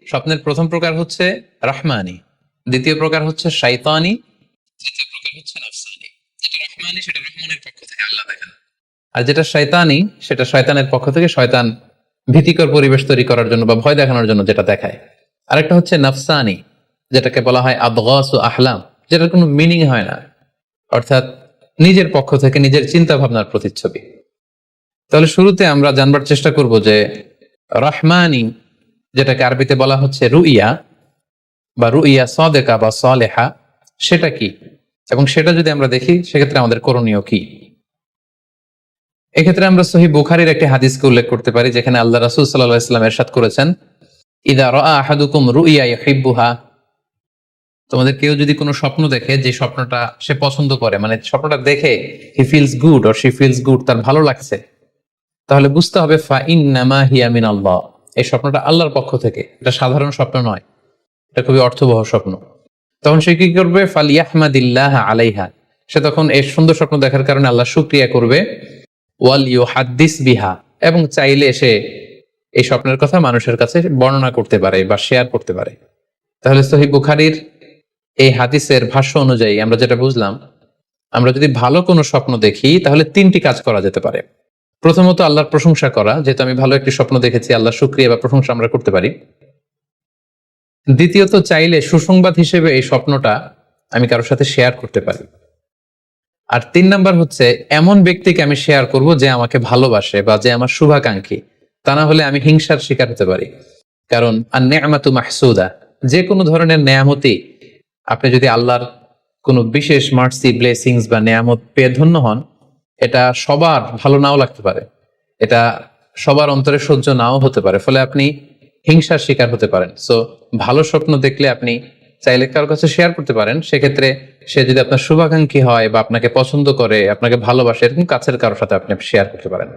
স্বপ্নের প্রথম প্রকার হচ্ছে রাহমানি, দ্বিতীয় প্রকার হচ্ছে শাইতানি, তৃতীয় প্রকার হচ্ছে নাফসানি। যেটা রাহমানি সেটা রহমানের পক্ষ থেকে আল্লাহ দেখান, আর যেটা শয়তানি সেটা শয়তানের পক্ষ থেকে শয়তান ভীতিকর পরিবেশ তৈরি করার জন্য বা ভয় দেখানোর জন্য যেটা দেখায়। আরেকটা হচ্ছে নাফসানি, যেটাকে বলা হয় আদগাস ও আহলাম, যেটার কোনো মিনিং হয় না, অর্থাৎ নিজের পক্ষ থেকে নিজের চিন্তা ভাবনার প্রতিচ্ছবি। তাহলে শুরুতে আমরা জানবার চেষ্টা করব যে রহমানি, যেটাকে আরবিতে বলা হচ্ছে রুইয়া বা রুইয়া সাদেকা বা সালেহা, সেটা কি, এবং সেটা যদি আমরা দেখি সেক্ষেত্রে আমাদের করণীয় কি। এক্ষেত্রে আমরা সহিহ বুখারীর একটি হাদিসকে উল্লেখ করতে পারি, যেখানে আল্লাহ রাসূল সাল্লাল্লাহু আলাইহি ওয়াসাল্লাম ইরশাদ করেছেন, ইযা রাআ আহাদুকুম রুইয়া ইউহিব্বুহা, তোমাদের কেউ যদি কোনো স্বপ্ন দেখে যে স্বপ্নটা সে পছন্দ করে, মানে স্বপ্নটা দেখে he feels good or she feels good, তার ভালো লাগছে, তাহলে বুঝতে হবে ফা ইন্নামা হিয়া মিনাল্লাহ, এই স্বপ্নটা আল্লাহর পক্ষ থেকে, এটা সাধারণ স্বপ্ন নয়, এটা খুবই অর্থবহ স্বপ্ন। তখন সে কি করবে? ফালিয়াহমাদিল্লাহ আলাইহা, সে তখন এই সুন্দর স্বপ্ন দেখার কারণে আল্লাহ শুকরিয়া করবে, ওয়াল ইউহাদ্দিস বিহা, এবং চাইলে সে এই স্বপ্নের কথা মানুষের কাছে বর্ণনা করতে পারে বা শেয়ার করতে পারে। তাহলে সহিহ বুখারীর এই হাদিসের ভাষ্য অনুযায়ী আমরা যেটা বুঝলাম, আমরা যদি ভালো কোনো স্বপ্ন দেখি তাহলে তিনটি কাজ করা যেতে পারে। প্রথমত আল্লাহর প্রশংসা করা, যেহেতু আমি ভালো একটি স্বপ্ন দেখেছি, আল্লাহ শুকরিয়া বা প্রশংসা আমরা করতে পারি। দ্বিতীয়ত চাইলে সুসংবাদ হিসেবে এই স্বপ্নটা আমি কারোর সাথে শেয়ার করতে পারি। আর 3 নাম্বার হচ্ছে এমন ব্যক্তিকে আমি শেয়ার করব যে আমাকে ভালোবাসে বা যে আমার শুভাকাঙ্ক্ষী, তা না হলে আমি হিংসার শিকার হতে পারি। কারণ আন-নি'মাতু মাহসুদা, যে কোনো ধরনের নেয়ামতি, আপনি যদি আল্লাহর কোনো বিশেষ মার্সি, ব্লেসিংস বা নেয়ামত পেয়ে ধন্য হন, এটা সবার ভালো নাও লাগতে পারে, এটা সবার অন্তরে সহ্য নাও হতে পারে, ফলে আপনি হিংসার শিকার হতে পারেন। সো ভালো স্বপ্ন দেখলে আপনি চাইলে কারোর কাছে শেয়ার করতে পারেন, সেক্ষেত্রে সে যদি আপনার শুভাকাঙ্ক্ষী হয় বা আপনাকে পছন্দ করে, আপনাকে ভালোবাসে, এরকম কাছের কারোর সাথে আপনি শেয়ার করতে পারেন।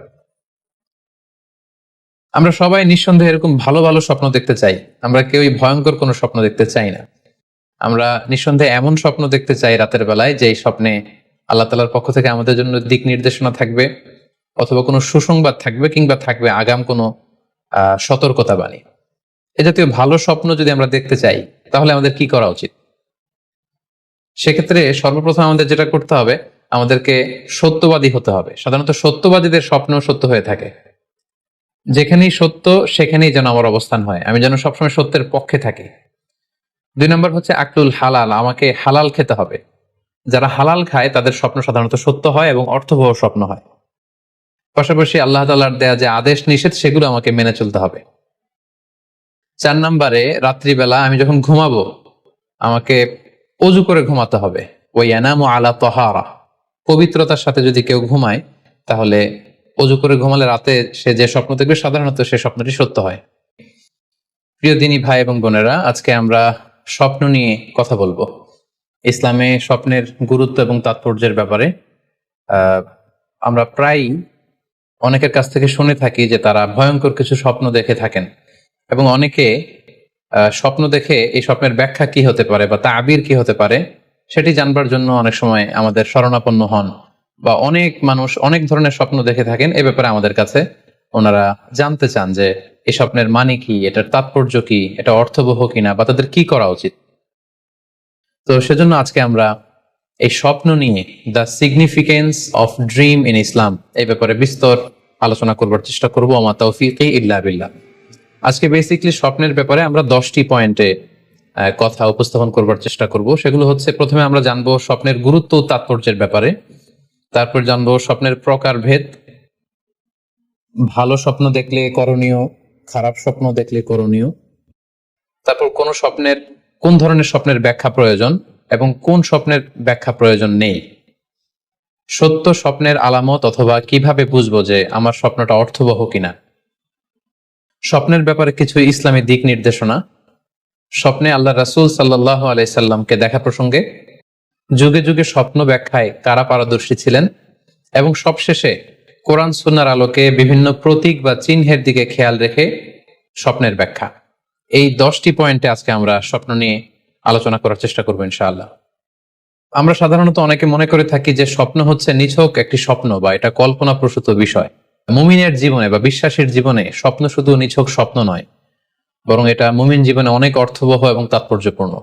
আমরা সবাই নিঃসন্দেহে এরকম ভালো ভালো স্বপ্ন দেখতে চাই, আমরা কেউই ভয়ঙ্কর কোনো স্বপ্ন দেখতে চাই না। আমরা নিঃসন্দেহে এমন স্বপ্ন দেখতে চাই রাতের বেলায় যে স্বপ্নে আল্লাহ তাআলার পক্ষ থেকে আমাদের জন্য দিক নির্দেশনা থাকবে, অথবা কোনো সুসংবাদ থাকবে, কিংবা থাকবে আগাম কোনো সতর্কতা বাণী। এ জাতীয় ভালো স্বপ্ন যদি আমরা দেখতে চাই তাহলে আমাদের কি করা উচিত? সেক্ষেত্রে সর্বপ্রথম আমাদের যেটা করতে হবে, আমাদেরকে সত্যবাদী হতে হবে। সাধারণত সত্যবাদীদের স্বপ্ন সত্য হয়ে থাকে। যেখানেই সত্য সেখানেই যেন আমার অবস্থান হয়, আমি যেন সবসময় সত্যের পক্ষে থাকি। 2 নম্বর হচ্ছে আকলুল হালাল, আমাকে হালাল খেতে হবে। যারা হালাল খায় তাদের স্বপ্ন সাধারণত সত্য হয় এবং অর্থবহ স্বপ্ন হয়। পাশাপাশি আল্লাহ তাআলার দেয়া যে আদেশ নিষেধ সেগুলো আমাকে মেনে চলতে হবে। 4 নম্বরে রাত্রিবেলা আমি যখন ঘুমাবো আমাকে অজু করে ঘুমাতে হবে। ওয়ায়ানামু আলা তাহারা, পবিত্রতার সাথে যদি কেউ ঘুমায় তাহলে অজু করে ঘুমালে রাতে সে যে স্বপ্ন দেখবে সাধারণত সে স্বপ্নটি সত্য হয়। প্রিয় দিনী ভাই এবং বোনেরা, আজকে আমরা স্বপ্ন নিয়ে কথা বলবো। ইসলামে স্বপ্নের গুরুত্ব এবং তাৎপর্যের ব্যাপারে আমরা প্রায়ই অনেকের কাছ থেকে শুনে থাকি যে তারা ভয়ঙ্কর কিছু স্বপ্ন দেখে থাকেন, এবং অনেকে স্বপ্ন দেখে এই স্বপ্নের ব্যাখ্যা কি হতে পারে বা তাবির কি হতে পারে সেটি জানবার জন্য অনেক সময় আমাদের শরণাপন্ন হন, বা অনেক মানুষ অনেক ধরনের স্বপ্ন দেখে থাকেন। এ ব্যাপারে আমাদের কাছে ওনারা জানতে চান যে এই স্বপ্নের মানে কি, এটার তাৎপর্য কি, এটা অর্থবহ কিনা, বা তাদের কি করা উচিত। তো সেজন্য আজকে আমরা এই স্বপ্ন নিয়ে the significance of dream in Islam এই ব্যাপারে বিস্তর আলোচনা করবার চেষ্টা করবো। আমা তাওফীকি ইল্লা বিল্লাহ। আজকে বেসিকলি স্বপ্নের ব্যাপারে আমরা 10টি পয়েন্টে কথা উপস্থাপন করবার চেষ্টা করব। সেগুলো হচ্ছে, প্রথমে আমরা জানবো স্বপ্নের গুরুত্ব ও তাৎপর্যের ব্যাপারে, তারপর জানবো স্বপ্নের প্রকারভেদ, ভালো স্বপ্ন দেখলে করণীয়, খারাপ স্বপ্ন দেখলে করণীয়, তারপর কোন ধরনের স্বপ্নের ব্যাখ্যা প্রয়োজন এবং কোন স্বপ্নের ব্যাখ্যা প্রয়োজন নেই, সত্য স্বপ্নের আলামত অথবা কিভাবে বুঝবো যে আমার স্বপ্নটা অর্থবহ কিনা, স্বপ্নের ব্যাপারে কিছু ইসলামী দিক নির্দেশনা, স্বপ্নে আল্লাহ রাসূল সাল্লাল্লাহু আলাইহি সাল্লামকে দেখা প্রসঙ্গে, যুগে যুগে স্বপ্ন ব্যাখ্যায় কারা পারদর্শী ছিলেন, এবং সবশেষে কোরআন সুন্নাহর আলোকে বিভিন্ন প্রতীক বা চিহ্নের দিকে খেয়াল রেখে স্বপ্নের ব্যাখ্যা। এই 10টি পয়েন্টে আজকে আমরা স্বপ্ন নিয়ে আলোচনা করার চেষ্টা করবো ইনশাআল্লাহ। আমরা সাধারণত অনেকে মনে করে থাকি যে স্বপ্ন হচ্ছে নিছক একটি স্বপ্ন বা এটা কল্পনাপ্রসূত বিষয়। মুমিনের জীবনে বা বিশ্বাসীর জীবনে স্বপ্ন শুধু নিছক স্বপ্ন নয়, বরং এটা মুমিন জীবনে অনেক অর্থবহ এবং তাৎপর্যপূর্ণ।